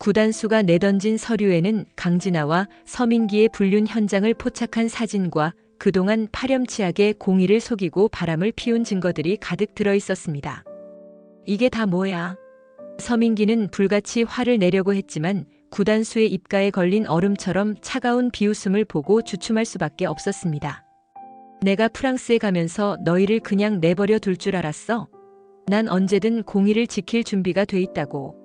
구단수가 내던진 서류에는 강진아와 서민기의 불륜 현장을 포착한 사진과 그동안 파렴치하게 공의를 속이고 바람을 피운 증거들이 가득 들어 있었습니다. 이게 다 뭐야? 서민기는 불같이 화를 내려고 했지만 구단수의 입가에 걸린 얼음처럼 차가운 비웃음을 보고 주춤할 수밖에 없었습니다. 내가 프랑스에 가면서 너희를 그냥 내버려 둘 줄 알았어? 난 언제든 공의를 지킬 준비가 돼 있다고.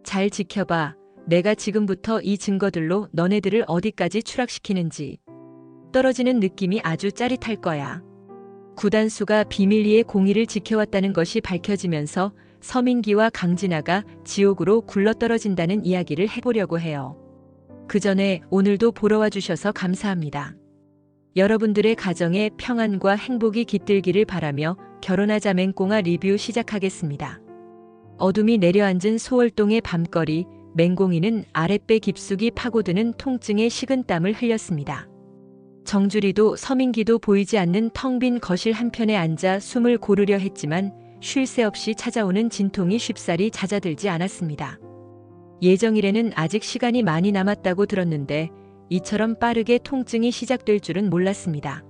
잘 지켜봐. 내가 지금부터 이 증거들로 너네들을 어디까지 추락시키는지. 떨어지는 느낌이 아주 짜릿할 거야. 구단수가 비밀리에 공의를 지켜왔다는 것이 밝혀지면서 서민기와 강진아가 지옥으로 굴러떨어진다는 이야기를 해보려고 해요. 그 전에 오늘도 보러 와주셔서 감사합니다. 여러분들의 가정에 평안과 행복이 깃들기를 바라며 결혼하자 맹꽁아 리뷰 시작하겠습니다. 어둠이 내려앉은 소월동의 밤거리, 맹꽁이는 아랫배 깊숙이 파고드는 통증에 식은땀을 흘렸습니다. 정주리도 서민기도 보이지 않는 텅 빈 거실 한편에 앉아 숨을 고르려 했지만 쉴 새 없이 찾아오는 진통이 쉽사리 잦아들지 않았습니다. 예정일에는 아직 시간이 많이 남았다고 들었는데 이처럼 빠르게 통증이 시작될 줄은 몰랐습니다.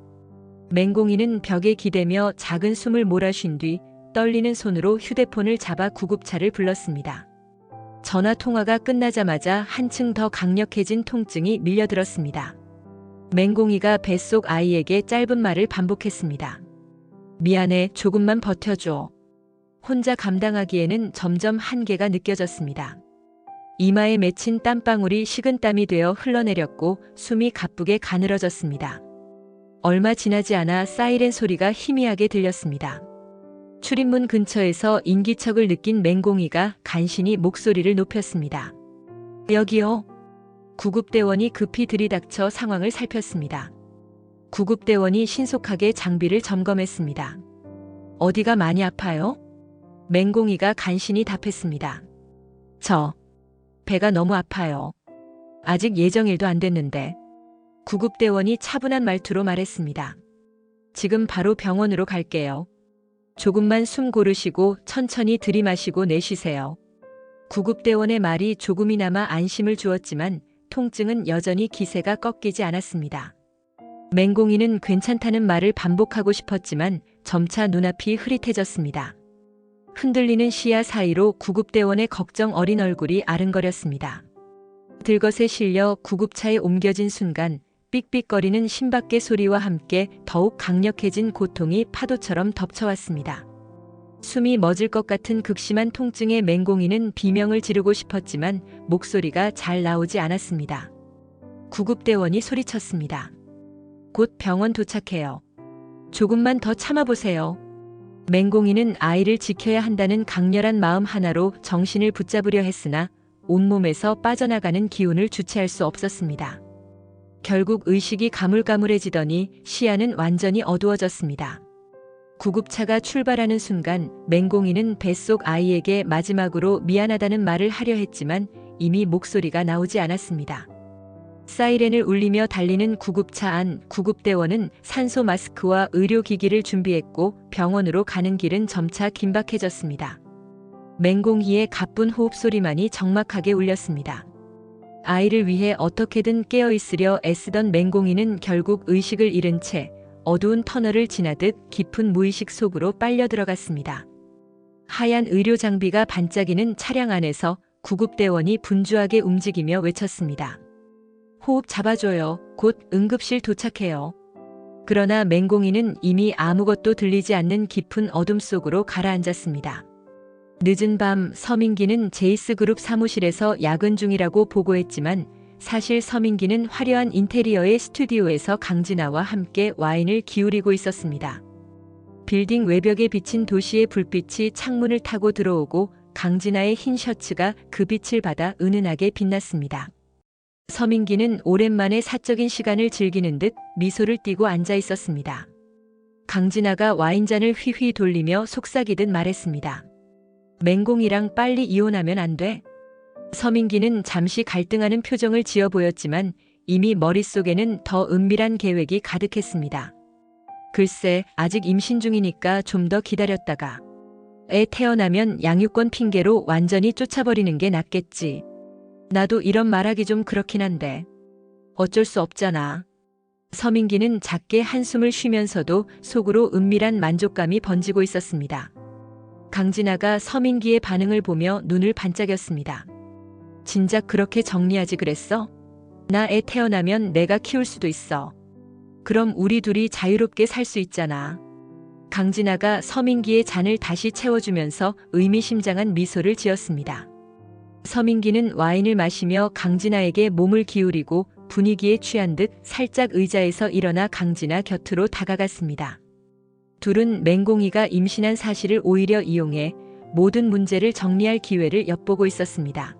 맹꽁이는 벽에 기대며 작은 숨을 몰아쉰 뒤 떨리는 손으로 휴대폰을 잡아 구급차를 불렀습니다. 전화 통화가 끝나자마자 한층 더 강력해진 통증이 밀려들었습니다. 맹꽁이가 뱃속 아이에게 짧은 말을 반복했습니다. 미안해, 조금만 버텨줘. 혼자 감당하기에는 점점 한계가 느껴졌습니다. 이마에 맺힌 땀방울이 식은땀이 되어 흘러내렸고 숨이 가쁘게 가늘어졌습니다. 얼마 지나지 않아 사이렌 소리가 희미하게 들렸습니다. 출입문 근처에서 인기척을 느낀 맹꽁이가 간신히 목소리를 높였습니다. 여기요. 구급대원이 급히 들이닥쳐 상황을 살폈습니다. 구급대원이 신속하게 장비를 점검했습니다. 어디가 많이 아파요? 맹꽁이가 간신히 답했습니다. 배가 너무 아파요. 아직 예정일도 안 됐는데. 구급대원이 차분한 말투로 말했습니다. 지금 바로 병원으로 갈게요. 조금만 숨 고르시고 천천히 들이마시고 내쉬세요. 구급대원의 말이 조금이나마 안심을 주었지만 통증은 여전히 기세가 꺾이지 않았습니다. 맹꽁이는 괜찮다는 말을 반복하고 싶었지만 점차 눈앞이 흐릿해졌습니다. 흔들리는 시야 사이로 구급대원의 걱정 어린 얼굴이 아른거렸습니다. 들것에 실려 구급차에 옮겨진 순간 삑삑거리는 심박계 소리와 함께 더욱 강력해진 고통이 파도처럼 덮쳐왔습니다. 숨이 멎을 것 같은 극심한 통증에 맹꽁이는 비명을 지르고 싶었지만 목소리가 잘 나오지 않았습니다. 구급대원이 소리쳤습니다. 곧 병원 도착해요. 조금만 더 참아보세요. 맹꽁이는 아이를 지켜야 한다는 강렬한 마음 하나로 정신을 붙잡으려 했으나 온몸에서 빠져나가는 기운을 주체할 수 없었습니다. 결국 의식이 가물가물해지더니 시야는 완전히 어두워졌습니다. 구급차가 출발하는 순간 맹꽁이는 뱃속 아이에게 마지막으로 미안하다는 말을 하려 했지만 이미 목소리가 나오지 않았습니다. 사이렌을 울리며 달리는 구급차 안, 구급대원은 산소 마스크와 의료기기를 준비했고 병원으로 가는 길은 점차 긴박해졌습니다. 맹꽁이의 가쁜 호흡소리만이 적막하게 울렸습니다. 아이를 위해 어떻게든 깨어있으려 애쓰던 맹꽁이는 결국 의식을 잃은 채 어두운 터널을 지나듯 깊은 무의식 속으로 빨려 들어갔습니다. 하얀 의료 장비가 반짝이는 차량 안에서 구급대원이 분주하게 움직이며 외쳤습니다. 호흡 잡아줘요. 곧 응급실 도착해요. 그러나 맹꽁이는 이미 아무것도 들리지 않는 깊은 어둠 속으로 가라앉았습니다. 늦은 밤 서민기는 제이스그룹 사무실에서 야근 중이라고 보고했지만 사실 서민기는 화려한 인테리어의 스튜디오에서 강진아와 함께 와인을 기울이고 있었습니다. 빌딩 외벽에 비친 도시의 불빛이 창문을 타고 들어오고 강진아의 흰 셔츠가 그 빛을 받아 은은하게 빛났습니다. 서민기는 오랜만에 사적인 시간을 즐기는 듯 미소를 띠고 앉아 있었습니다. 강진아가 와인잔을 휘휘 돌리며 속삭이듯 말했습니다. 맹꽁이랑 빨리 이혼하면 안 돼? 서민기는 잠시 갈등하는 표정을 지어 보였지만 이미 머릿속에는 더 은밀한 계획이 가득했습니다. 글쎄, 아직 임신 중이니까 좀 더 기다렸다가 애 태어나면 양육권 핑계로 완전히 쫓아버리는 게 낫겠지. 나도 이런 말하기 좀 그렇긴 한데 어쩔 수 없잖아. 서민기는 작게 한숨을 쉬면서도 속으로 은밀한 만족감이 번지고 있었습니다. 강진아가 서민기의 반응을 보며 눈을 반짝였습니다. 진작 그렇게 정리하지 그랬어? 나 애 태어나면 내가 키울 수도 있어. 그럼 우리 둘이 자유롭게 살 수 있잖아. 강진아가 서민기의 잔을 다시 채워주면서 의미심장한 미소를 지었습니다. 서민기는 와인을 마시며 강진아에게 몸을 기울이고 분위기에 취한 듯 살짝 의자에서 일어나 강진아 곁으로 다가갔습니다. 둘은 맹공이가 임신한 사실을 오히려 이용해 모든 문제를 정리할 기회를 엿보고 있었습니다.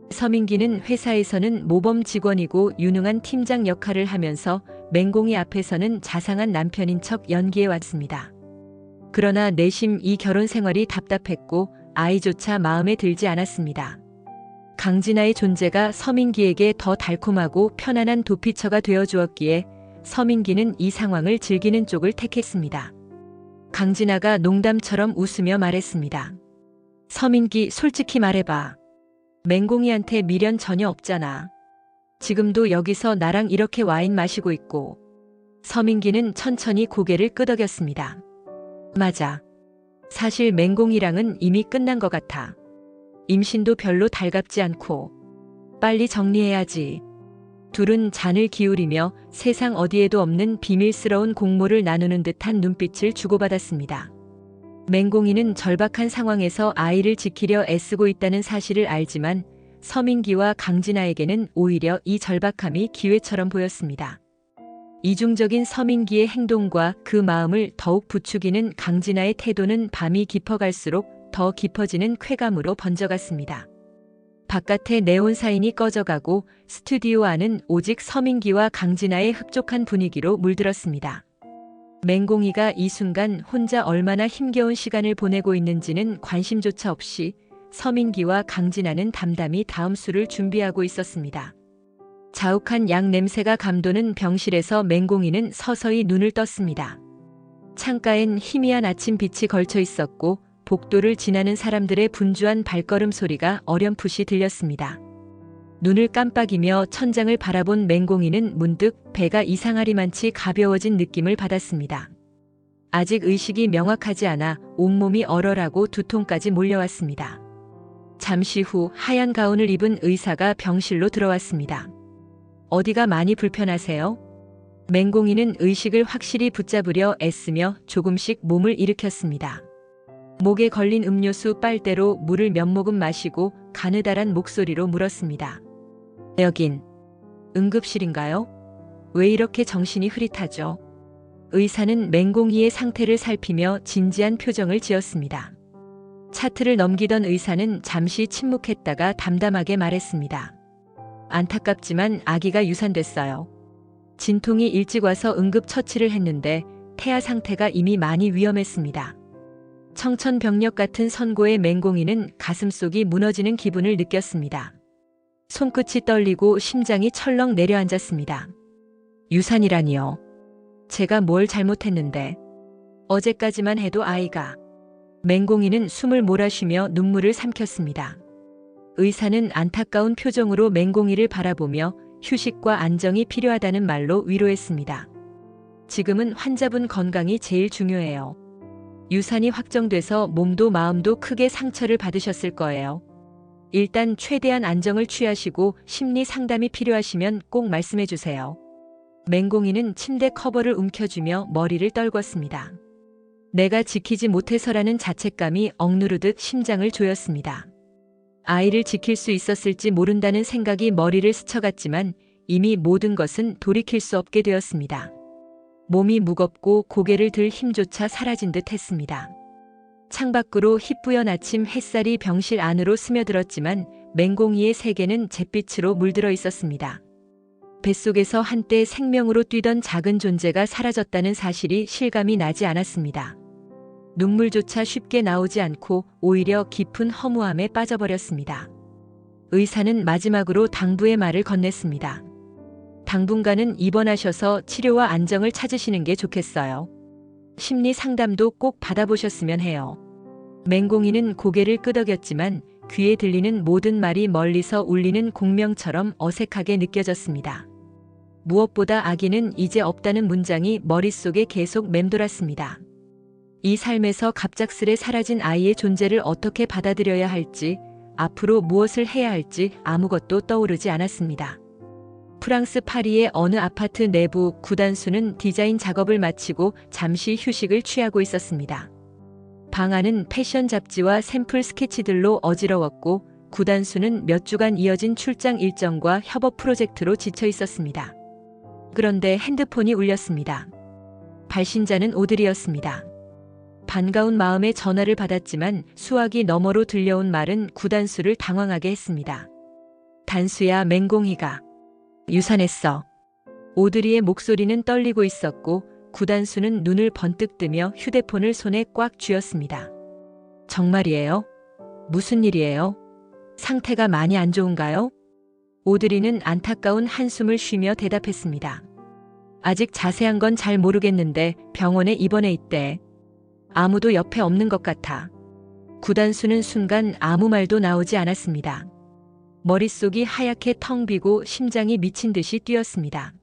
서민기는 회사에서는 모범 직원이고 유능한 팀장 역할을 하면서 맹공이 앞에서는 자상한 남편인 척 연기해 왔습니다. 그러나 내심 이 결혼 생활이 답답했고 아이조차 마음에 들지 않았습니다. 강진아의 존재가 서민기에게 더 달콤하고 편안한 도피처가 되어주었기에 서민기는 이 상황을 즐기는 쪽을 택했습니다. 강진아가 농담처럼 웃으며 말했습니다. 서민기, 솔직히 말해봐. 맹공이한테 미련 전혀 없잖아. 지금도 여기서 나랑 이렇게 와인 마시고 있고. 서민기는 천천히 고개를 끄덕였습니다. 맞아. 사실 맹공이랑은 이미 끝난 것 같아. 임신도 별로 달갑지 않고. 빨리 정리해야지. 둘은 잔을 기울이며 세상 어디에도 없는 비밀스러운 공모를 나누는 듯한 눈빛을 주고받았습니다. 맹공이는 절박한 상황에서 아이를 지키려 애쓰고 있다는 사실을 알지만 서민기와 강진아에게는 오히려 이 절박함이 기회처럼 보였습니다. 이중적인 서민기의 행동과 그 마음을 더욱 부추기는 강진아의 태도는 밤이 깊어갈수록 더 깊어지는 쾌감으로 번져갔습니다. 바깥의 네온 사인이 꺼져가고 스튜디오 안은 오직 서민기와 강진아의 흡족한 분위기로 물들었습니다. 맹공이가 이 순간 혼자 얼마나 힘겨운 시간을 보내고 있는지는 관심조차 없이 서민기와 강진아는 담담히 다음 술을 준비하고 있었습니다. 자욱한 약 냄새가 감도는 병실에서 맹공이는 서서히 눈을 떴습니다. 창가엔 희미한 아침 빛이 걸쳐 있었고 복도를 지나는 사람들의 분주한 발걸음 소리가 어렴풋이 들렸습니다. 눈을 깜빡이며 천장을 바라본 맹공이는 문득 배가 이상하리만치 가벼워진 느낌을 받았습니다. 아직 의식이 명확하지 않아 온몸이 얼얼하고 두통까지 몰려왔습니다. 잠시 후 하얀 가운을 입은 의사가 병실로 들어왔습니다. 어디가 많이 불편하세요? 맹공이는 의식을 확실히 붙잡으려 애쓰며 조금씩 몸을 일으켰습니다. 목에 걸린 음료수 빨대로 물을 몇 모금 마시고 가느다란 목소리로 물었습니다. 여긴 응급실인가요? 왜 이렇게 정신이 흐릿하죠? 의사는 맹공이의 상태를 살피며 진지한 표정을 지었습니다. 차트를 넘기던 의사는 잠시 침묵했다가 담담하게 말했습니다. 안타깝지만 아기가 유산됐어요. 진통이 일찍 와서 응급처치를 했는데 태아 상태가 이미 많이 위험했습니다. 청천벽력 같은 선고의 맹공이는 가슴속이 무너지는 기분을 느꼈습니다. 손끝이 떨리고 심장이 철렁 내려앉았습니다. 유산이라니요. 제가 뭘 잘못했는데. 어제까지만 해도 아이가. 맹공이는 숨을 몰아쉬며 눈물을 삼켰습니다. 의사는 안타까운 표정으로 맹공이를 바라보며 휴식과 안정이 필요하다는 말로 위로했습니다. 지금은 환자분 건강이 제일 중요해요. 유산이 확정돼서 몸도 마음도 크게 상처를 받으셨을 거예요. 일단 최대한 안정을 취하시고 심리 상담이 필요하시면 꼭 말씀해 주세요. 맹공이는 침대 커버를 움켜쥐며 머리를 떨궜습니다. 내가 지키지 못해서라는 자책감이 억누르듯 심장을 조였습니다. 아이를 지킬 수 있었을지 모른다는 생각이 머리를 스쳐갔지만 이미 모든 것은 돌이킬 수 없게 되었습니다. 몸이 무겁고 고개를 들 힘조차 사라진 듯 했습니다. 창밖으로 희뿌연 아침 햇살이 병실 안으로 스며들었지만 맹공이의 세계는 잿빛으로 물들어 있었습니다. 뱃속에서 한때 생명으로 뛰던 작은 존재가 사라졌다는 사실이 실감이 나지 않았습니다. 눈물조차 쉽게 나오지 않고 오히려 깊은 허무함에 빠져버렸습니다. 의사는 마지막으로 당부의 말을 건넸습니다. 당분간은 입원하셔서 치료와 안정을 찾으시는 게 좋겠어요. 심리 상담도 꼭 받아보셨으면 해요. 맹공이는 고개를 끄덕였지만 귀에 들리는 모든 말이 멀리서 울리는 공명처럼 어색하게 느껴졌습니다. 무엇보다 아기는 이제 없다는 문장이 머릿속에 계속 맴돌았습니다. 이 삶에서 갑작스레 사라진 아이의 존재를 어떻게 받아들여야 할지, 앞으로 무엇을 해야 할지 아무것도 떠오르지 않았습니다. 프랑스 파리의 어느 아파트 내부 구단수는 디자인 작업을 마치고 잠시 휴식을 취하고 있었습니다. 방 안은 패션 잡지와 샘플 스케치들로 어지러웠고 구단수는 몇 주간 이어진 출장 일정과 협업 프로젝트로 지쳐 있었습니다. 그런데 핸드폰이 울렸습니다. 발신자는 오드리였습니다. 반가운 마음에 전화를 받았지만 수화기 너머로 들려온 말은 구단수를 당황하게 했습니다. 단수야, 맹공이가 유산했어. 오드리의 목소리는 떨리고 있었고 구단수는 눈을 번뜩 뜨며 휴대폰을 손에 꽉 쥐었습니다. 정말이에요? 무슨 일이에요? 상태가 많이 안 좋은가요? 오드리는 안타까운 한숨을 쉬며 대답했습니다. 아직 자세한 건 잘 모르겠는데 병원에 입원해 있대. 아무도 옆에 없는 것 같아. 구단수는 순간 아무 말도 나오지 않았습니다. 머릿속이 하얗게 텅 비고 심장이 미친 듯이 뛰었습니다.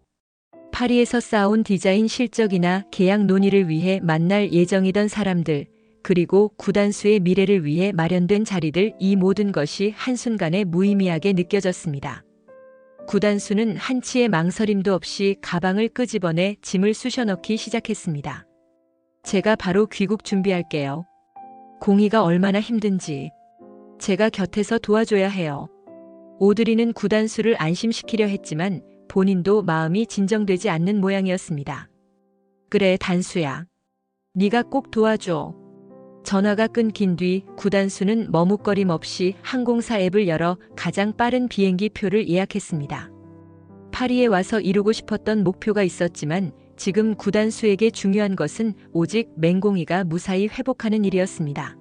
파리에서 쌓아온 디자인 실적이나 계약 논의를 위해 만날 예정이던 사람들, 그리고 구단수의 미래를 위해 마련된 자리들, 이 모든 것이 한순간에 무의미하게 느껴졌습니다. 구단수는 한치의 망설임도 없이 가방을 끄집어내 짐을 쑤셔넣기 시작했습니다. 제가 바로 귀국 준비할게요. 공이가 얼마나 힘든지 제가 곁에서 도와줘야 해요. 오드리는 구단수를 안심시키려 했지만 본인도 마음이 진정되지 않는 모양이었습니다. 그래, 단수야. 네가 꼭 도와줘. 전화가 끊긴 뒤 구단수는 머뭇거림 없이 항공사 앱을 열어 가장 빠른 비행기 표를 예약했습니다. 파리에 와서 이루고 싶었던 목표가 있었지만 지금 구단수에게 중요한 것은 오직 맹공이가 무사히 회복하는 일이었습니다.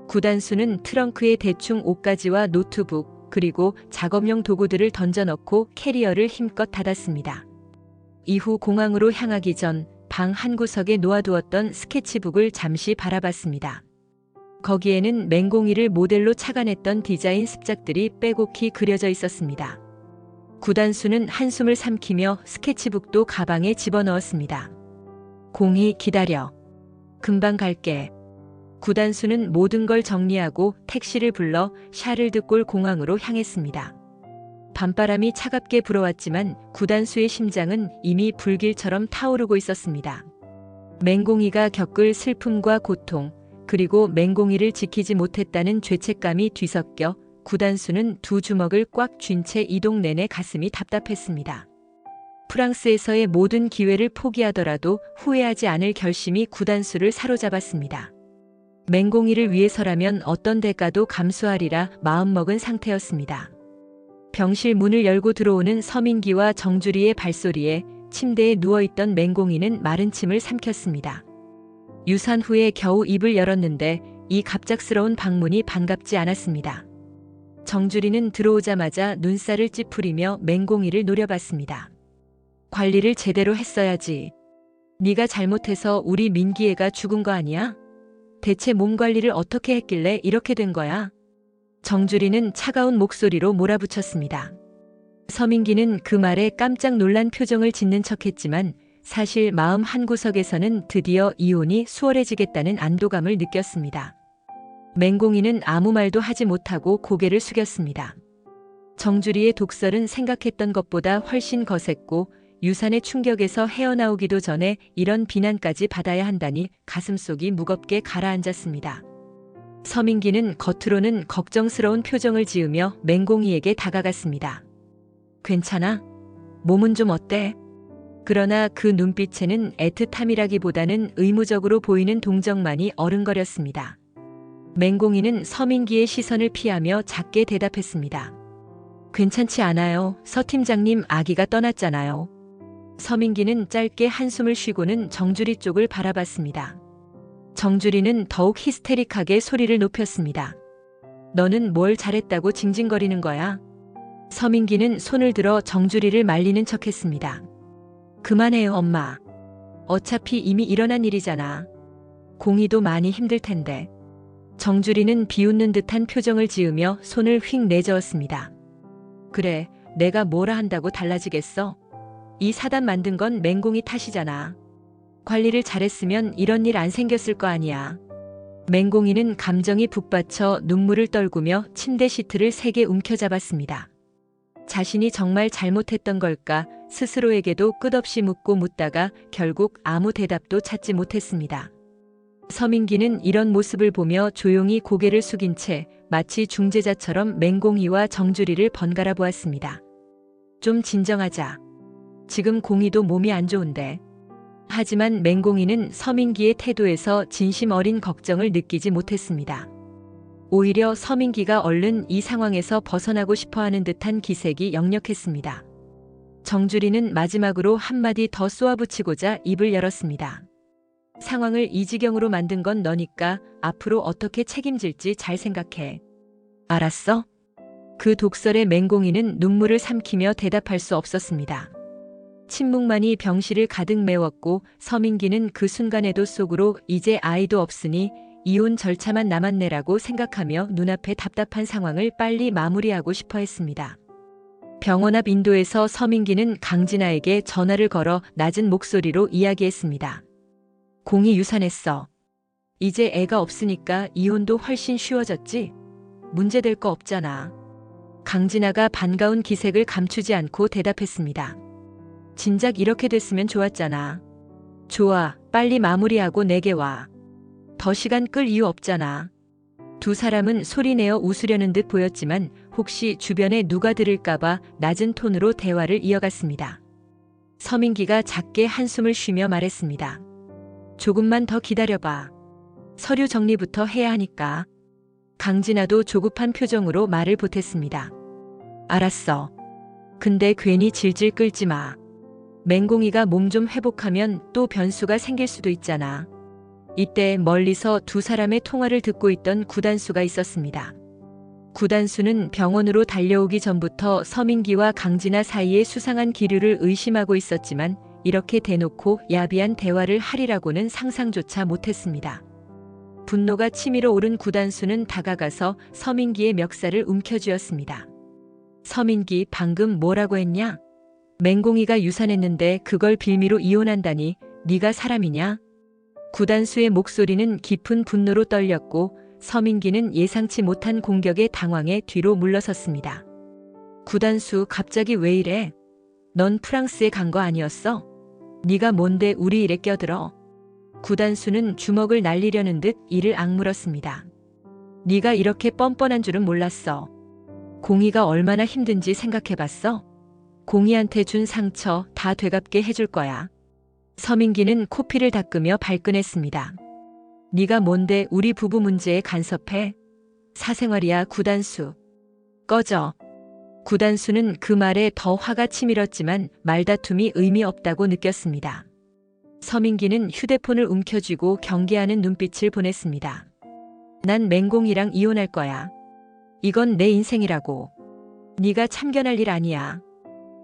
구단수는 트렁크에 대충 옷가지와 노트북, 그리고 작업용 도구들을 던져넣고 캐리어를 힘껏 닫았습니다. 이후 공항으로 향하기 전 방 한구석에 놓아두었던 스케치북을 잠시 바라봤습니다. 거기에는 맹공이를 모델로 착안했던 디자인 습작들이 빼곡히 그려져 있었습니다. 구단수는 한숨을 삼키며 스케치북도 가방에 집어넣었습니다. 공이, 기다려. 금방 갈게. 구단수는 모든 걸 정리하고 택시를 불러 샤를드골 공항으로 향했습니다. 밤바람이 차갑게 불어왔지만 구단수의 심장은 이미 불길처럼 타오르고 있었습니다. 맹공이가 겪을 슬픔과 고통, 그리고 맹공이를 지키지 못했다는 죄책감이 뒤섞여 구단수는 두 주먹을 꽉 쥔 채 이동 내내 가슴이 답답했습니다. 프랑스에서의 모든 기회를 포기하더라도 후회하지 않을 결심이 구단수를 사로잡았습니다. 맹공이를 위해서라면 어떤 대가도 감수하리라 마음먹은 상태였습니다. 병실 문을 열고 들어오는 서민기와 정주리의 발소리에 침대에 누워있던 맹공이는 마른 침을 삼켰습니다. 유산 후에 겨우 입을 열었는데 이 갑작스러운 방문이 반갑지 않았습니다. 정주리는 들어오자마자 눈살을 찌푸리며 맹공이를 노려봤습니다. 관리를 제대로 했어야지. 네가 잘못해서 우리 민기애가 죽은 거 아니야? 대체 몸 관리를 어떻게 했길래 이렇게 된 거야? 정주리는 차가운 목소리로 몰아붙였습니다. 서민기는 그 말에 깜짝 놀란 표정을 짓는 척했지만 사실 마음 한구석에서는 드디어 이혼이 수월해지겠다는 안도감을 느꼈습니다. 맹공이는 아무 말도 하지 못하고 고개를 숙였습니다. 정주리의 독설은 생각했던 것보다 훨씬 거셌고 유산의 충격에서 헤어나오기도 전에 이런 비난까지 받아야 한다니 가슴속이 무겁게 가라앉았습니다. 서민기는 겉으로는 걱정스러운 표정을 지으며 맹공이에게 다가갔습니다. 괜찮아? 몸은 좀 어때? 그러나 그 눈빛에는 애틋함이라기보다는 의무적으로 보이는 동정만이 어른거렸습니다. 맹공이는 서민기의 시선을 피하며 작게 대답했습니다. 괜찮지 않아요. 서 팀장님, 아기가 떠났잖아요. 서민기는 짧게 한숨을 쉬고는 정주리 쪽을 바라봤습니다. 정주리는 더욱 히스테릭하게 소리를 높였습니다. 너는 뭘 잘했다고 징징거리는 거야? 서민기는 손을 들어 정주리를 말리는 척했습니다. 그만해요, 엄마. 어차피 이미 일어난 일이잖아. 공이도 많이 힘들 텐데. 정주리는 비웃는 듯한 표정을 지으며 손을 휙 내저었습니다. 그래, 내가 뭐라 한다고 달라지겠어? 이 사단 만든 건 맹공이 탓이잖아. 관리를 잘했으면 이런 일 안 생겼을 거 아니야. 맹공이는 감정이 북받쳐 눈물을 떨구며 침대 시트를 세게 움켜잡았습니다. 자신이 정말 잘못했던 걸까 스스로에게도 끝없이 묻고 묻다가 결국 아무 대답도 찾지 못했습니다. 서민기는 이런 모습을 보며 조용히 고개를 숙인 채 마치 중재자처럼 맹공이와 정주리를 번갈아 보았습니다. 좀 진정하자. 지금 공이도 몸이 안 좋은데. 하지만 맹공이는 서민기의 태도에서 진심 어린 걱정을 느끼지 못했습니다. 오히려 서민기가 얼른 이 상황에서 벗어나고 싶어하는 듯한 기색이 역력했습니다. 정주리는 마지막으로 한마디 더 쏘아붙이고자 입을 열었습니다. 상황을 이 지경으로 만든 건 너니까 앞으로 어떻게 책임질지 잘 생각해. 알았어? 그 독설에 맹공이는 눈물을 삼키며 대답할 수 없었습니다. 침묵만이 병실을 가득 메웠고 서민기는 그 순간에도 속으로 이제 아이도 없으니 이혼 절차만 남았네라고 생각하며 눈앞의 답답한 상황을 빨리 마무리하고 싶어 했습니다. 병원 앞 인도에서 서민기는 강진아에게 전화를 걸어 낮은 목소리로 이야기했습니다. 공이 유산했어. 이제 애가 없으니까 이혼도 훨씬 쉬워졌지? 문제될 거 없잖아. 강진아가 반가운 기색을 감추지 않고 대답했습니다. 진작 이렇게 됐으면 좋았잖아. 좋아, 빨리 마무리하고 내게 와. 더 시간 끌 이유 없잖아. 두 사람은 소리내어 웃으려는 듯 보였지만 혹시 주변에 누가 들을까봐 낮은 톤으로 대화를 이어갔습니다. 서민기가 작게 한숨을 쉬며 말했습니다. 조금만 더 기다려봐. 서류 정리부터 해야 하니까. 강진아도 조급한 표정으로 말을 보탰습니다. 알았어. 근데 괜히 질질 끌지 마. 맹공이가 몸 좀 회복하면 또 변수가 생길 수도 있잖아. 이때 멀리서 두 사람의 통화를 듣고 있던 구단수가 있었습니다. 구단수는 병원으로 달려오기 전부터 서민기와 강진아 사이의 수상한 기류를 의심하고 있었지만 이렇게 대놓고 야비한 대화를 하리라고는 상상조차 못했습니다. 분노가 치밀어 오른 구단수는 다가가서 서민기의 멱살을 움켜쥐었습니다. 서민기, 방금 뭐라고 했냐? 맹공이가 유산했는데 그걸 빌미로 이혼한다니 네가 사람이냐? 구단수의 목소리는 깊은 분노로 떨렸고 서민기는 예상치 못한 공격에 당황해 뒤로 물러섰습니다. 구단수, 갑자기 왜 이래? 넌 프랑스에 간 거 아니었어? 네가 뭔데 우리 일에 껴들어? 구단수는 주먹을 날리려는 듯 이를 악물었습니다. 네가 이렇게 뻔뻔한 줄은 몰랐어. 공이가 얼마나 힘든지 생각해봤어? 공이한테 준 상처 다 되갚게 해줄 거야. 서민기는 코피를 닦으며 발끈했습니다. 네가 뭔데 우리 부부 문제에 간섭해? 사생활이야. 구단수. 꺼져. 구단수는 그 말에 더 화가 치밀었지만 말다툼이 의미 없다고 느꼈습니다. 서민기는 휴대폰을 움켜쥐고 경계하는 눈빛을 보냈습니다. 난 맹공이랑 이혼할 거야. 이건 내 인생이라고. 네가 참견할 일 아니야.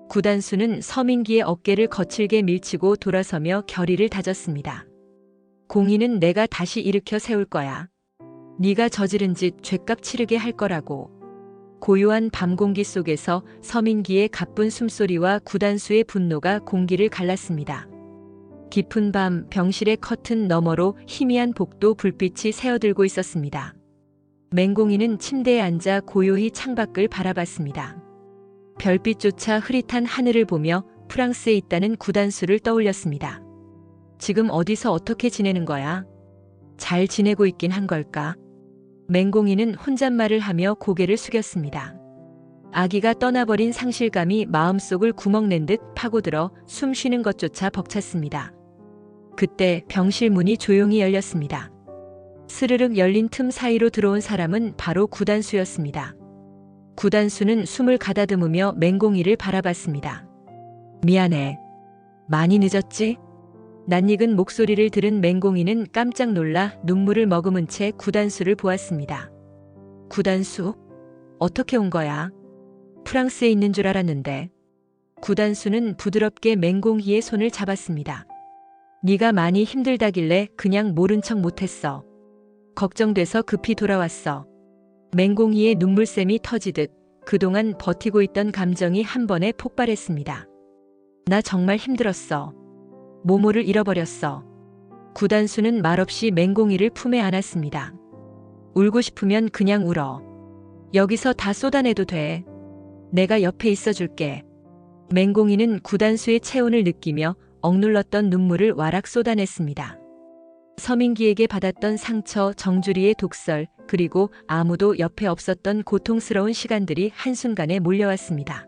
구단수는 서민기의 어깨를 거칠게 밀치고 돌아서며 결의를 다졌습니다. 공이는 내가 다시 일으켜 세울 거야. 네가 저지른 짓 죗값 치르게 할 거라고. 고요한 밤 공기 속에서 서민기의 가쁜 숨소리와 구단수의 분노가 공기를 갈랐습니다. 깊은 밤 병실의 커튼 너머로 희미한 복도 불빛이 새어들고 있었습니다. 맹공이는 침대에 앉아 고요히 창밖을 바라봤습니다. 별빛조차 흐릿한 하늘을 보며 프랑스에 있다는 구단수를 떠올렸습니다. 지금 어디서 어떻게 지내는 거야? 잘 지내고 있긴 한 걸까? 맹공이는 혼잣말을 하며 고개를 숙였습니다. 아기가 떠나버린 상실감이 마음속을 구멍낸 듯 파고들어 숨 쉬는 것조차 벅찼습니다. 그때 병실 문이 조용히 열렸습니다. 스르륵 열린 틈 사이로 들어온 사람은 바로 구단수였습니다. 구단수는 숨을 가다듬으며 맹공이를 바라봤습니다. 미안해. 많이 늦었지? 낯익은 목소리를 들은 맹공이는 깜짝 놀라 눈물을 머금은 채 구단수를 보았습니다. 구단수? 어떻게 온 거야? 프랑스에 있는 줄 알았는데. 구단수는 부드럽게 맹공이의 손을 잡았습니다. 네가 많이 힘들다길래 그냥 모른 척 못했어. 걱정돼서 급히 돌아왔어. 맹공이의 눈물샘이 터지듯 그동안 버티고 있던 감정이 한 번에 폭발했습니다. 나 정말 힘들었어. 모모를 잃어버렸어. 구단수는 말없이 맹공이를 품에 안았습니다. 울고 싶으면 그냥 울어. 여기서 다 쏟아내도 돼. 내가 옆에 있어줄게. 맹공이는 구단수의 체온을 느끼며 억눌렀던 눈물을 와락 쏟아냈습니다. 서민기에게 받았던 상처, 정주리의 독설, 그리고 아무도 옆에 없었던 고통스러운 시간들이 한순간에 몰려왔습니다.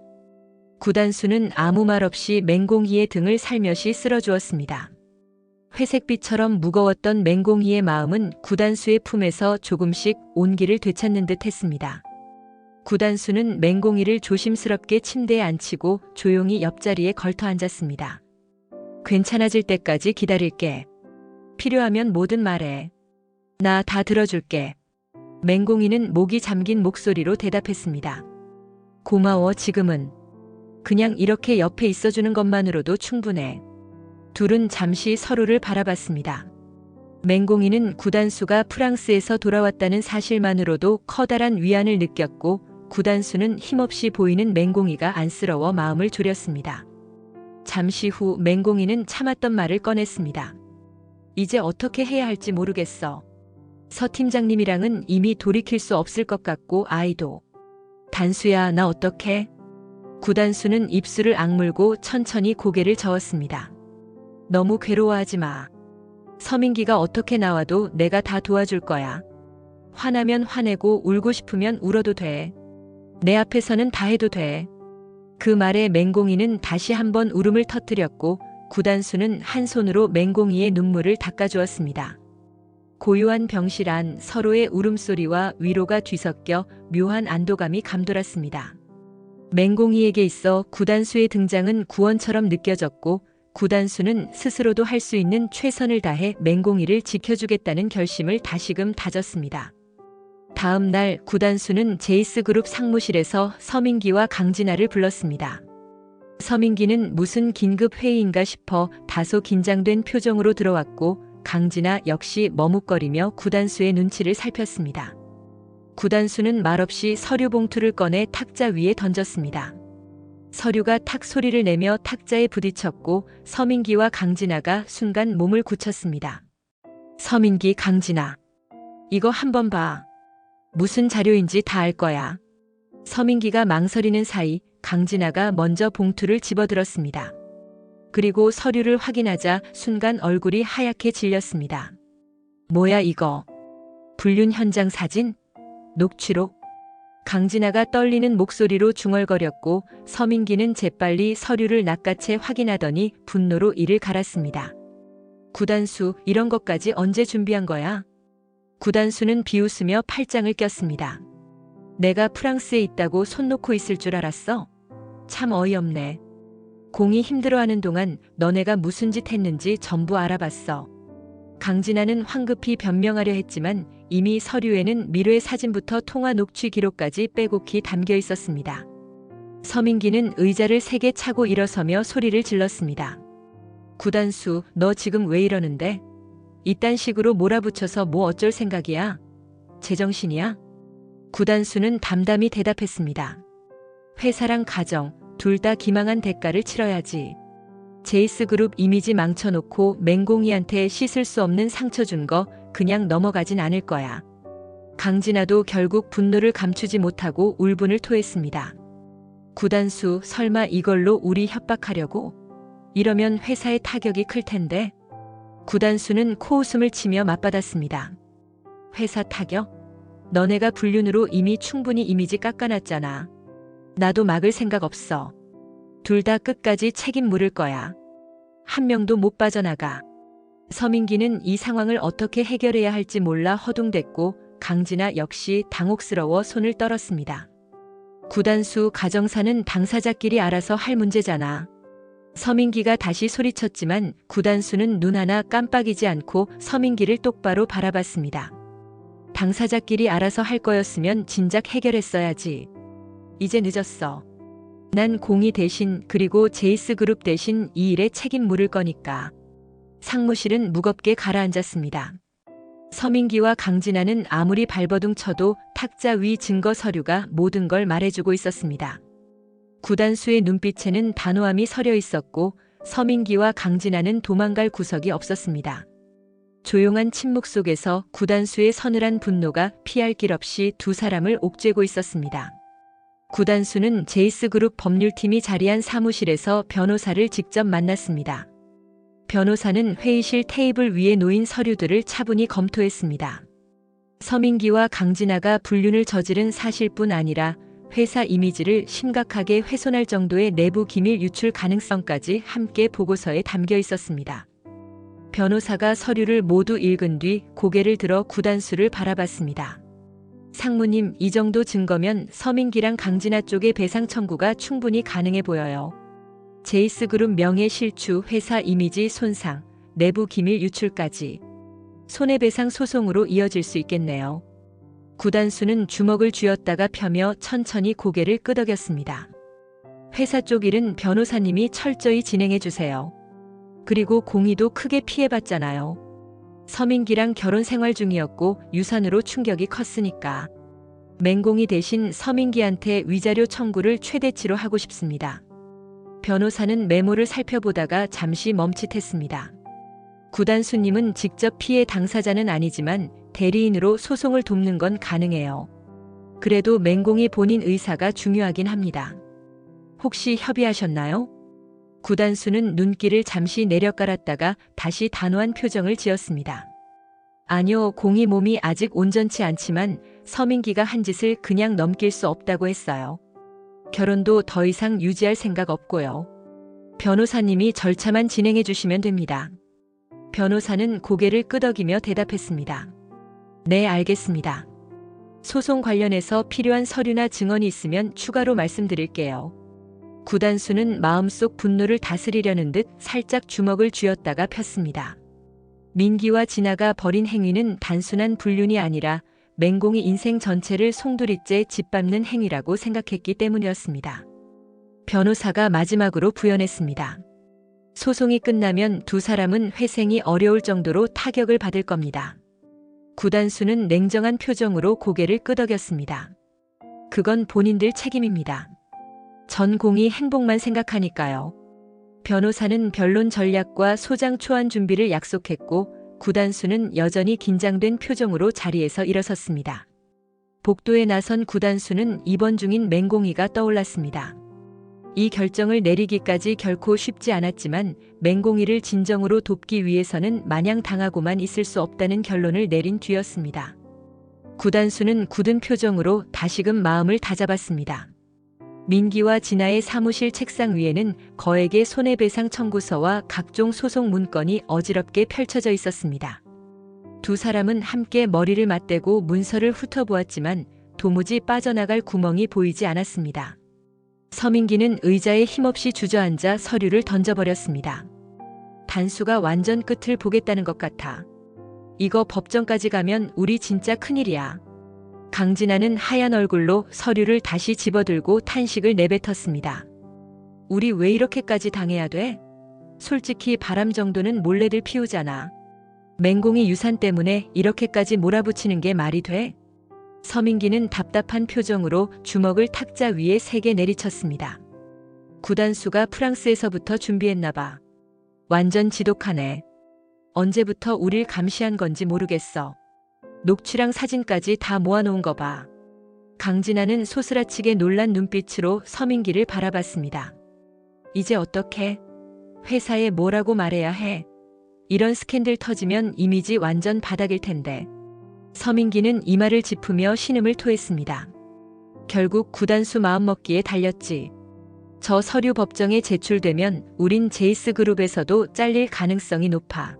구단수는 아무 말 없이 맹공이의 등을 살며시 쓸어주었습니다. 회색빛처럼 무거웠던 맹공이의 마음은 구단수의 품에서 조금씩 온기를 되찾는 듯 했습니다. 구단수는 맹공이를 조심스럽게 침대에 앉히고 조용히 옆자리에 걸터 앉았습니다. 괜찮아질 때까지 기다릴게. 필요하면 뭐든 말해. 나 다 들어줄게. 맹공이는 목이 잠긴 목소리로 대답했습니다. 고마워, 지금은. 그냥 이렇게 옆에 있어주는 것만으로도 충분해. 둘은 잠시 서로를 바라봤습니다. 맹공이는 구단수가 프랑스에서 돌아왔다는 사실만으로도 커다란 위안을 느꼈고, 구단수는 힘없이 보이는 맹공이가 안쓰러워 마음을 졸였습니다. 잠시 후 맹공이는 참았던 말을 꺼냈습니다. 이제 어떻게 해야 할지 모르겠어. 서 팀장님이랑은 이미 돌이킬 수 없을 것 같고 아이도. 단수야, 나 어떡해? 구단수는 입술을 악물고 천천히 고개를 저었습니다. 너무 괴로워하지 마. 서민기가 어떻게 나와도 내가 다 도와줄 거야. 화나면 화내고 울고 싶으면 울어도 돼. 내 앞에서는 다 해도 돼. 그 말에 맹공이는 다시 한번 울음을 터뜨렸고 구단수는 한 손으로 맹공이의 눈물을 닦아주었습니다. 고요한 병실 안 서로의 울음소리와 위로가 뒤섞여 묘한 안도감이 감돌았습니다. 맹공이에게 있어 구단수의 등장은 구원처럼 느껴졌고 구단수는 스스로도 할 수 있는 최선을 다해 맹공이를 지켜주겠다는 결심을 다시금 다졌습니다. 다음 날 구단수는 제이스그룹 상무실에서 서민기와 강진아를 불렀습니다. 서민기는 무슨 긴급 회의인가 싶어 다소 긴장된 표정으로 들어왔고 강진아 역시 머뭇거리며 구단수의 눈치를 살폈습니다. 구단수는 말없이 서류 봉투를 꺼내 탁자 위에 던졌습니다. 서류가 탁 소리를 내며 탁자에 부딪혔고 서민기와 강진아가 순간 몸을 굳혔습니다. 서민기, 강진아. 이거 한번 봐. 무슨 자료인지 다 알 거야. 서민기가 망설이는 사이 강진아가 먼저 봉투를 집어들었습니다. 그리고 서류를 확인하자 순간 얼굴이 하얗게 질렸습니다. 뭐야 이거? 불륜 현장 사진? 녹취록? 강진아가 떨리는 목소리로 중얼거렸고 서민기는 재빨리 서류를 낚아채 확인하더니 분노로 이를 갈았습니다. 구단수, 이런 것까지 언제 준비한 거야? 구단수는 비웃으며 팔짱을 꼈습니다. 내가 프랑스에 있다고 손 놓고 있을 줄 알았어? 참 어이없네. 공이 힘들어하는 동안 너네가 무슨 짓 했는지 전부 알아봤어. 강진아는 황급히 변명하려 했지만 이미 서류에는 미르의 사진부터 통화 녹취 기록까지 빼곡히 담겨 있었습니다. 서민기는 의자를 세게 차고 일어서며 소리를 질렀습니다. 구단수, 너 지금 왜 이러는데? 이딴 식으로 몰아붙여서 뭐 어쩔 생각이야? 제정신이야? 구단수는 담담히 대답했습니다. 회사랑 가정, 둘 다 기망한 대가를 치러야지. 제이스그룹 이미지 망쳐놓고 맹공이한테 씻을 수 없는 상처 준 거 그냥 넘어가진 않을 거야. 강진아도 결국 분노를 감추지 못하고 울분을 토했습니다. 구단수, 설마 이걸로 우리 협박하려고? 이러면 회사의 타격이 클 텐데. 구단수는 코웃음을 치며 맞받았습니다. 회사 타격? 너네가 불륜으로 이미 충분히 이미지 깎아놨잖아. 나도 막을 생각 없어. 둘 다 끝까지 책임 물을 거야. 한 명도 못 빠져나가. 서민기는 이 상황을 어떻게 해결해야 할지 몰라 허둥댔고 강진아 역시 당혹스러워 손을 떨었습니다. 구단수, 가정사는 당사자끼리 알아서 할 문제잖아. 서민기가 다시 소리쳤지만 구단수는 눈 하나 깜빡이지 않고 서민기를 똑바로 바라봤습니다. 당사자끼리 알아서 할 거였으면 진작 해결했어야지. 이제 늦었어. 난 공이 대신 그리고 제이스그룹 대신 이 일에 책임 물을 거니까. 상무실은 무겁게 가라앉았습니다. 서민기와 강진아는 아무리 발버둥 쳐도 탁자 위 증거 서류가 모든 걸 말해주고 있었습니다. 구단수의 눈빛에는 단호함이 서려 있었고 서민기와 강진아는 도망갈 구석이 없었습니다. 조용한 침묵 속에서 구단수의 서늘한 분노가 피할 길 없이 두 사람을 옥죄고 있었습니다. 구단수는 제이스그룹 법률팀이 자리한 사무실에서 변호사를 직접 만났습니다. 변호사는 회의실 테이블 위에 놓인 서류들을 차분히 검토했습니다. 서민기와 강진아가 불륜을 저지른 사실뿐 아니라 회사 이미지를 심각하게 훼손할 정도의 내부 기밀 유출 가능성까지 함께 보고서에 담겨 있었습니다. 변호사가 서류를 모두 읽은 뒤 고개를 들어 구단수를 바라봤습니다. 상무님, 이 정도 증거면 서민기랑 강진아 쪽의 배상 청구가 충분히 가능해 보여요. 제이스그룹 명예 실추, 회사 이미지 손상, 내부 기밀 유출까지 손해배상 소송으로 이어질 수 있겠네요. 구단수는 주먹을 쥐었다가 펴며 천천히 고개를 끄덕였습니다. 회사 쪽 일은 변호사님이 철저히 진행해 주세요. 그리고 공희도 크게 피해봤잖아요. 서민기랑 결혼 생활 중이었고 유산으로 충격이 컸으니까. 맹공이 대신 서민기한테 위자료 청구를 최대치로 하고 싶습니다. 변호사는 메모를 살펴보다가 잠시 멈칫했습니다. 구단수님은 직접 피해 당사자는 아니지만 대리인으로 소송을 돕는 건 가능해요. 그래도 맹공이 본인 의사가 중요하긴 합니다. 혹시 협의하셨나요? 구단수는 눈길을 잠시 내려깔았다가 다시 단호한 표정을 지었습니다. 아니요, 공희 몸이 아직 온전치 않지만 서민기가 한 짓을 그냥 넘길 수 없다고 했어요. 결혼도 더 이상 유지할 생각 없고요. 변호사님이 절차만 진행해 주시면 됩니다. 변호사는 고개를 끄덕이며 대답했습니다. 네, 알겠습니다. 소송 관련해서 필요한 서류나 증언이 있으면 추가로 말씀드릴게요. 구단수는 마음속 분노를 다스리려는 듯 살짝 주먹을 쥐었다가 폈습니다. 민기와 진아가 벌인 행위는 단순한 불륜이 아니라 맹공이 인생 전체를 송두리째 짓밟는 행위라고 생각했기 때문이었습니다. 변호사가 마지막으로 부연했습니다. 소송이 끝나면 두 사람은 회생이 어려울 정도로 타격을 받을 겁니다. 구단수는 냉정한 표정으로 고개를 끄덕였습니다. 그건 본인들 책임입니다. 전 공이 행복만 생각하니까요. 변호사는 변론 전략과 소장 초안 준비를 약속했고 구단수는 여전히 긴장된 표정으로 자리에서 일어섰습니다. 복도에 나선 구단수는 입원 중인 맹공이가 떠올랐습니다. 이 결정을 내리기까지 결코 쉽지 않았지만 맹공이를 진정으로 돕기 위해서는 마냥 당하고만 있을 수 없다는 결론을 내린 뒤였습니다. 구단수는 굳은 표정으로 다시금 마음을 다잡았습니다. 민기와 진아의 사무실 책상 위에는 거액의 손해배상 청구서와 각종 소송 문건이 어지럽게 펼쳐져 있었습니다. 두 사람은 함께 머리를 맞대고 문서를 훑어보았지만 도무지 빠져나갈 구멍이 보이지 않았습니다. 서민기는 의자에 힘없이 주저앉아 서류를 던져버렸습니다. 단수가 완전 끝을 보겠다는 것 같아. 이거 법정까지 가면 우리 진짜 큰일이야. 강진아는 하얀 얼굴로 서류를 다시 집어들고 탄식을 내뱉었습니다. 우리 왜 이렇게까지 당해야 돼? 솔직히 바람 정도는 몰래들 피우잖아. 맹공이 유산 때문에 이렇게까지 몰아붙이는 게 말이 돼? 서민기는 답답한 표정으로 주먹을 탁자 위에 세게 내리쳤습니다. 구단수가 프랑스에서부터 준비했나 봐. 완전 지독하네. 언제부터 우릴 감시한 건지 모르겠어. 녹취랑 사진까지 다 모아놓은 거 봐. 강진아는 소스라치게 놀란 눈빛으로 서민기를 바라봤습니다. 이제 어떡해? 회사에 뭐라고 말해야 해? 이런 스캔들 터지면 이미지 완전 바닥일 텐데. 서민기는 이마를 짚으며 신음을 토했습니다. 결국 구단수 마음먹기에 달렸지. 저 서류 법정에 제출되면 우린 제이스그룹에서도 잘릴 가능성이 높아.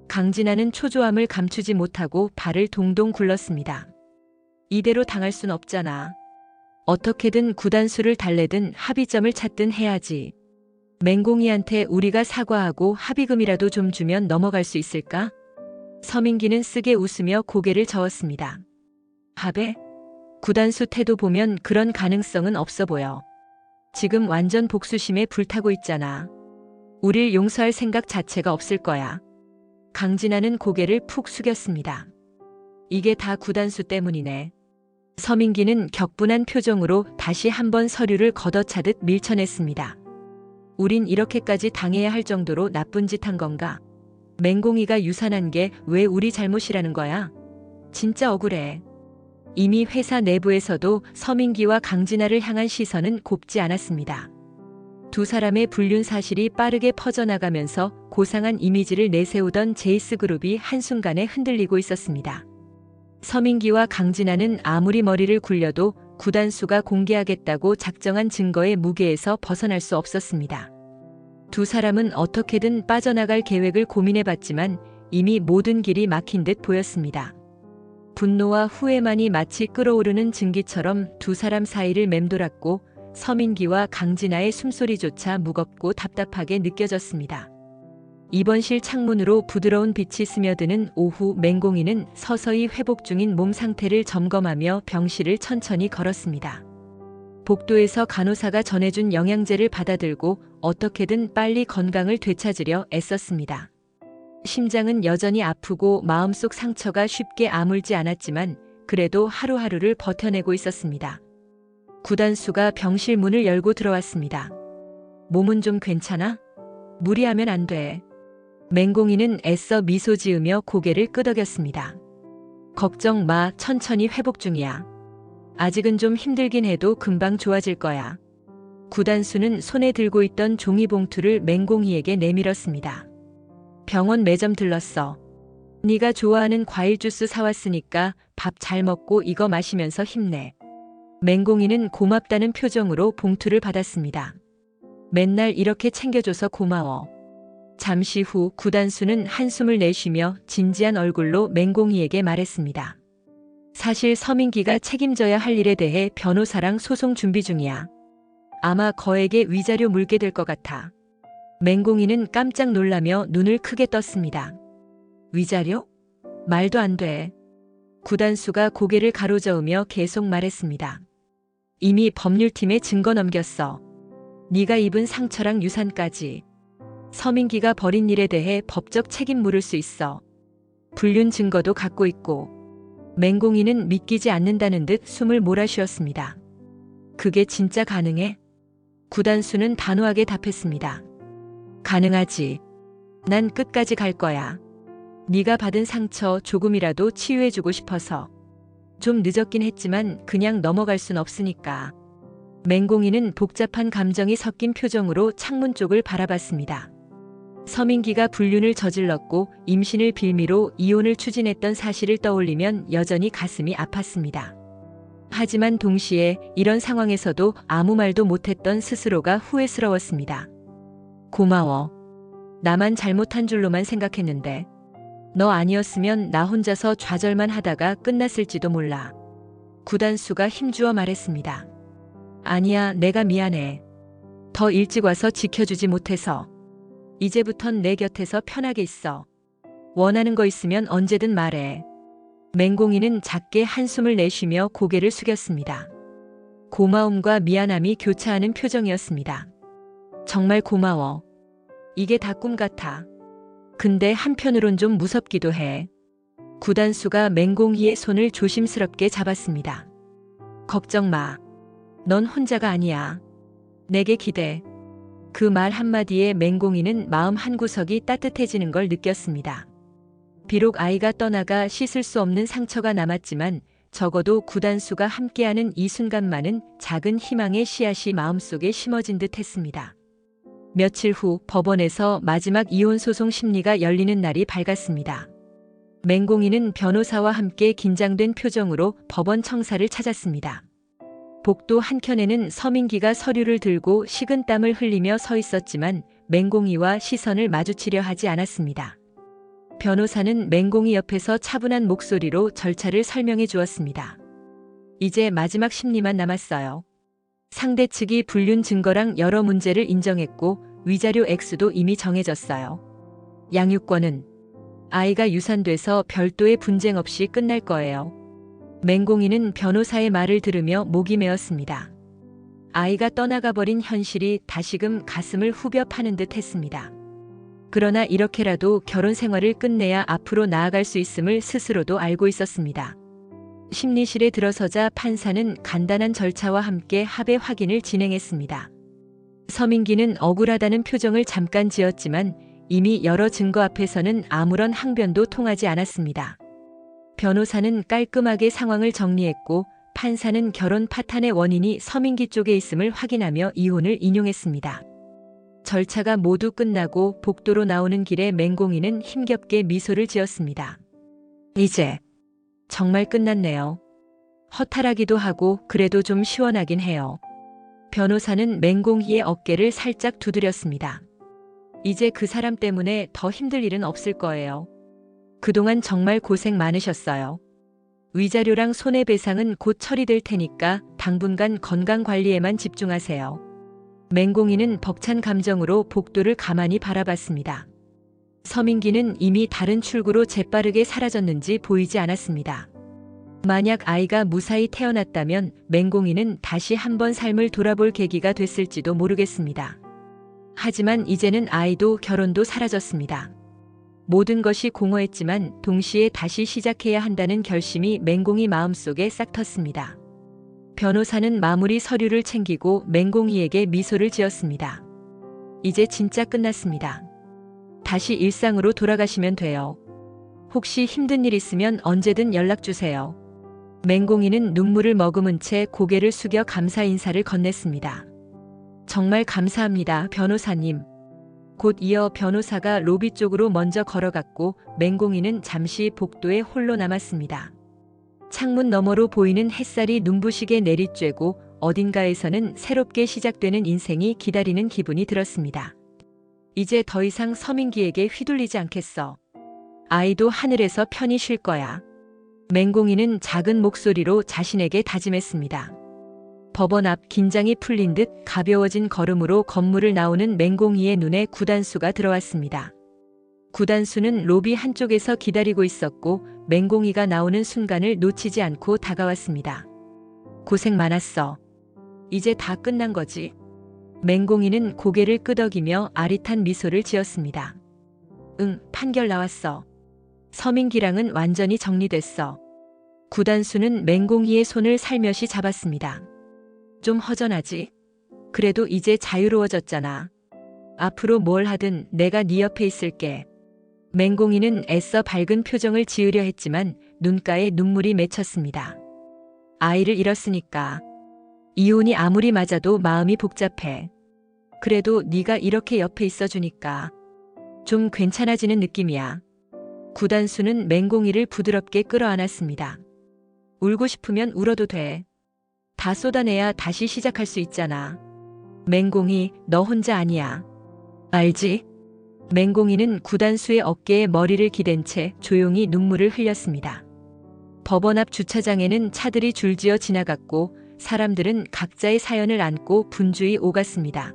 강진아는 초조함을 감추지 못하고 발을 동동 굴렀습니다. 이대로 당할 순 없잖아. 어떻게든 구단수를 달래든 합의점을 찾든 해야지. 맹공이한테 우리가 사과하고 합의금이라도 좀 주면 넘어갈 수 있을까? 서민기는 쓰게 웃으며 고개를 저었습니다. 합의? 구단수 태도 보면 그런 가능성은 없어 보여. 지금 완전 복수심에 불타고 있잖아. 우릴 용서할 생각 자체가 없을 거야. 강진아는 고개를 푹 숙였습니다. 이게 다 구단수 때문이네. 서민기는 격분한 표정으로 다시 한번 서류를 걷어차듯 밀쳐냈습니다. 우린 이렇게까지 당해야 할 정도로 나쁜 짓 한 건가? 맹공이가 유산한 게 왜 우리 잘못이라는 거야? 진짜 억울해. 이미 회사 내부에서도 서민기와 강진아를 향한 시선은 곱지 않았습니다. 두 사람의 불륜 사실이 빠르게 퍼져나가면서 고상한 이미지를 내세우던 제이스그룹이 한순간에 흔들리고 있었습니다. 서민기와 강진아는 아무리 머리를 굴려도 구단수가 공개하겠다고 작정한 증거의 무게에서 벗어날 수 없었습니다. 두 사람은 어떻게든 빠져나갈 계획을 고민해봤지만 이미 모든 길이 막힌 듯 보였습니다. 분노와 후회만이 마치 끓어오르는 증기처럼 두 사람 사이를 맴돌았고 서민기와 강진아의 숨소리조차 무겁고 답답하게 느껴졌습니다. 입원실 창문으로 부드러운 빛이 스며드는 오후, 맹공이는 서서히 회복 중인 몸 상태를 점검하며 병실을 천천히 걸었습니다. 복도에서 간호사가 전해준 영양제를 받아들고 어떻게든 빨리 건강을 되찾으려 애썼습니다. 심장은 여전히 아프고 마음속 상처가 쉽게 아물지 않았지만 그래도 하루하루를 버텨내고 있었습니다. 구단수가 병실 문을 열고 들어왔습니다. 몸은 좀 괜찮아? 무리하면 안 돼. 맹공이는 애써 미소 지으며 고개를 끄덕였습니다. 걱정 마, 천천히 회복 중이야. 아직은 좀 힘들긴 해도 금방 좋아질 거야. 구단수는 손에 들고 있던 종이봉투를 맹공이에게 내밀었습니다. 병원 매점 들렀어. 네가 좋아하는 과일 주스 사왔으니까 밥 잘 먹고 이거 마시면서 힘내. 맹공이는 고맙다는 표정으로 봉투를 받았습니다. 맨날 이렇게 챙겨줘서 고마워. 잠시 후 구단수는 한숨을 내쉬며 진지한 얼굴로 맹공이에게 말했습니다. 사실 서민기가 책임져야 할 일에 대해 변호사랑 소송 준비 중이야. 아마 거액의 위자료 물게 될 것 같아. 맹공이는 깜짝 놀라며 눈을 크게 떴습니다. 위자료? 말도 안 돼. 구단수가 고개를 가로저으며 계속 말했습니다. 이미 법률팀에 증거 넘겼어. 네가 입은 상처랑 유산까지. 서민기가 벌인 일에 대해 법적 책임 물을 수 있어. 불륜 증거도 갖고 있고. 맹공이는 믿기지 않는다는 듯 숨을 몰아쉬었습니다. 그게 진짜 가능해? 구단수는 단호하게 답했습니다. 가능하지. 난 끝까지 갈 거야. 네가 받은 상처 조금이라도 치유해주고 싶어서. 좀 늦었긴 했지만 그냥 넘어갈 순 없으니까. 맹공이는 복잡한 감정이 섞인 표정으로 창문 쪽을 바라봤습니다. 서민기가 불륜을 저질렀고 임신을 빌미로 이혼을 추진했던 사실을 떠올리면 여전히 가슴이 아팠습니다. 하지만 동시에 이런 상황에서도 아무 말도 못했던 스스로가 후회스러웠습니다. 고마워. 나만 잘못한 줄로만 생각했는데 너 아니었으면 나 혼자서 좌절만 하다가 끝났을지도 몰라. 구단수가 힘주어 말했습니다. 아니야, 내가 미안해. 더 일찍 와서 지켜주지 못해서. 이제부턴 내 곁에서 편하게 있어. 원하는 거 있으면 언제든 말해. 맹공이는 작게 한숨을 내쉬며 고개를 숙였습니다. 고마움과 미안함이 교차하는 표정이었습니다. 정말 고마워. 이게 다 꿈 같아. 근데 한편으론 좀 무섭기도 해. 구단수가 맹공이의 손을 조심스럽게 잡았습니다. 걱정 마. 넌 혼자가 아니야. 내게 기대. 그 말 한마디에 맹공이는 마음 한구석이 따뜻해지는 걸 느꼈습니다. 비록 아이가 떠나가 씻을 수 없는 상처가 남았지만 적어도 구단수가 함께하는 이 순간만은 작은 희망의 씨앗이 마음속에 심어진 듯 했습니다. 며칠 후 법원에서 마지막 이혼 소송 심리가 열리는 날이 밝았습니다. 맹공이는 변호사와 함께 긴장된 표정으로 법원 청사를 찾았습니다. 복도 한켠에는 서민기가 서류를 들고 식은땀을 흘리며 서 있었지만 맹공이와 시선을 마주치려 하지 않았습니다. 변호사는 맹공이 옆에서 차분한 목소리로 절차를 설명해 주었습니다. 이제 마지막 심리만 남았어요. 상대 측이 불륜 증거랑 여러 문제를 인정했고 위자료 액수도 이미 정해졌어요. 양육권은 아이가 유산돼서 별도의 분쟁 없이 끝날 거예요. 맹공이는 변호사의 말을 들으며 목이 메었습니다. 아이가 떠나가 버린 현실이 다시금 가슴을 후벼 파는 듯 했습니다. 그러나 이렇게라도 결혼 생활을 끝내야 앞으로 나아갈 수 있음을 스스로도 알고 있었습니다. 심리실에 들어서자 판사는 간단한 절차와 함께 합의 확인을 진행했습니다. 서민기는 억울하다는 표정을 잠깐 지었지만 이미 여러 증거 앞에서는 아무런 항변도 통하지 않았습니다. 변호사는 깔끔하게 상황을 정리했고 판사는 결혼 파탄의 원인이 서민기 쪽에 있음을 확인하며 이혼을 인용했습니다. 절차가 모두 끝나고 복도로 나오는 길에 맹공이는 힘겹게 미소를 지었습니다. 이제 정말 끝났네요. 허탈하기도 하고 그래도 좀 시원하긴 해요. 변호사는 맹공희의 어깨를 살짝 두드렸습니다. 이제 그 사람 때문에 더 힘들 일은 없을 거예요. 그동안 정말 고생 많으셨어요. 위자료랑 손해배상은 곧 처리될 테니까 당분간 건강관리에만 집중하세요. 맹공이는 벅찬 감정으로 복도를 가만히 바라봤습니다. 서민기는 이미 다른 출구로 재빠르게 사라졌는지 보이지 않았습니다. 만약 아이가 무사히 태어났다면 맹공이는 다시 한번 삶을 돌아볼 계기가 됐을지도 모르겠습니다. 하지만 이제는 아이도 결혼도 사라졌습니다. 모든 것이 공허했지만 동시에 다시 시작해야 한다는 결심이 맹공이 마음속에 싹 텄습니다. 변호사는 마무리 서류를 챙기고 맹공이에게 미소를 지었습니다. 이제 진짜 끝났습니다. 다시 일상으로 돌아가시면 돼요. 혹시 힘든 일 있으면 언제든 연락 주세요. 맹공이는 눈물을 머금은 채 고개를 숙여 감사 인사를 건넸습니다. 정말 감사합니다, 변호사님. 곧 이어 변호사가 로비 쪽으로 먼저 걸어갔고 맹공이는 잠시 복도에 홀로 남았습니다. 창문 너머로 보이는 햇살이 눈부시게 내리쬐고 어딘가에서는 새롭게 시작되는 인생이 기다리는 기분이 들었습니다. 이제 더 이상 서민기에게 휘둘리지 않겠어. 아이도 하늘에서 편히 쉴 거야. 맹공이는 작은 목소리로 자신에게 다짐했습니다. 법원 앞 긴장이 풀린 듯 가벼워진 걸음으로 건물을 나오는 맹공이의 눈에 구단수가 들어왔습니다. 구단수는 로비 한쪽에서 기다리고 있었고 맹공이가 나오는 순간을 놓치지 않고 다가왔습니다. 고생 많았어. 이제 다 끝난 거지. 맹공이는 고개를 끄덕이며 아릿한 미소를 지었습니다. 응, 판결 나왔어. 서민기랑은 완전히 정리됐어. 구단수는 맹공이의 손을 살며시 잡았습니다. 좀 허전하지? 그래도 이제 자유로워졌잖아. 앞으로 뭘 하든 내가 네 옆에 있을게. 맹공이는 애써 밝은 표정을 지으려 했지만 눈가에 눈물이 맺혔습니다. 아이를 잃었으니까. 이혼이 아무리 맞아도 마음이 복잡해. 그래도 네가 이렇게 옆에 있어주니까 좀 괜찮아지는 느낌이야. 구단수는 맹공이를 부드럽게 끌어안았습니다. 울고 싶으면 울어도 돼. 다 쏟아내야 다시 시작할 수 있잖아. 맹공이, 너 혼자 아니야. 알지? 맹공이는 구단수의 어깨에 머리를 기댄 채 조용히 눈물을 흘렸습니다. 법원 앞 주차장에는 차들이 줄지어 지나갔고 사람들은 각자의 사연을 안고 분주히 오갔습니다.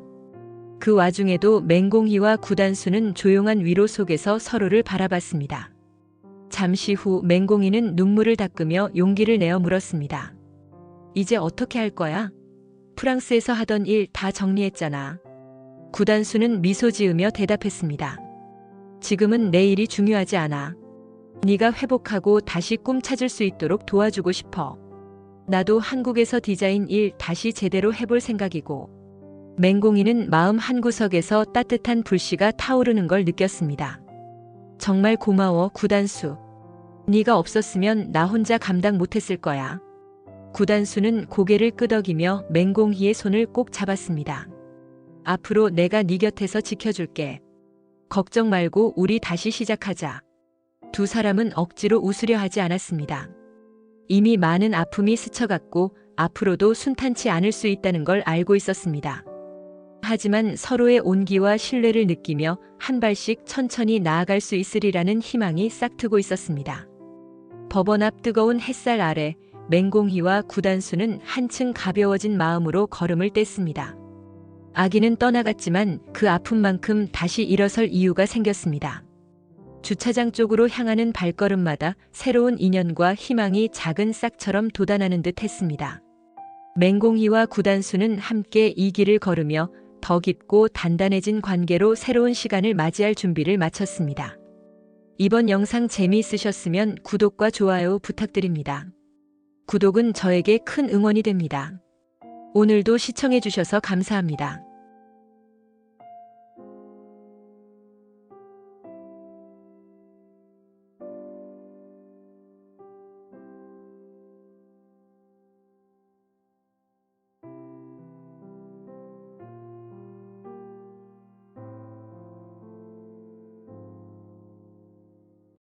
그 와중에도 맹공이와 구단수는 조용한 위로 속에서 서로를 바라봤습니다. 잠시 후 맹공이는 눈물을 닦으며 용기를 내어 물었습니다. 이제 어떻게 할 거야? 프랑스에서 하던 일 다 정리했잖아. 구단수는 미소 지으며 대답했습니다. 지금은 내 일이 중요하지 않아. 네가 회복하고 다시 꿈 찾을 수 있도록 도와주고 싶어. 나도 한국에서 디자인 일 다시 제대로 해볼 생각이고. 맹공이는 마음 한구석에서 따뜻한 불씨가 타오르는 걸 느꼈습니다. 정말 고마워, 구단수. 네가 없었으면 나 혼자 감당 못했을 거야. 구단수는 고개를 끄덕이며 맹공희의 손을 꼭 잡았습니다. 앞으로 내가 네 곁에서 지켜줄게. 걱정 말고 우리 다시 시작하자. 두 사람은 억지로 웃으려 하지 않았습니다. 이미 많은 아픔이 스쳐갔고 앞으로도 순탄치 않을 수 있다는 걸 알고 있었습니다. 하지만 서로의 온기와 신뢰를 느끼며 한 발씩 천천히 나아갈 수 있으리라는 희망이 싹트고 있었습니다. 법원 앞 뜨거운 햇살 아래 맹공희와 구단수는 한층 가벼워진 마음으로 걸음을 뗐습니다. 아기는 떠나갔지만 그 아픔만큼 다시 일어설 이유가 생겼습니다. 주차장 쪽으로 향하는 발걸음마다 새로운 인연과 희망이 작은 싹처럼 돋아나는 듯 했습니다. 맹공희와 구단수는 함께 이 길을 걸으며 더 깊고 단단해진 관계로 새로운 시간을 맞이할 준비를 마쳤습니다. 이번 영상 재미있으셨으면 구독과 좋아요 부탁드립니다. 구독은 저에게 큰 응원이 됩니다. 오늘도 시청해주셔서 감사합니다.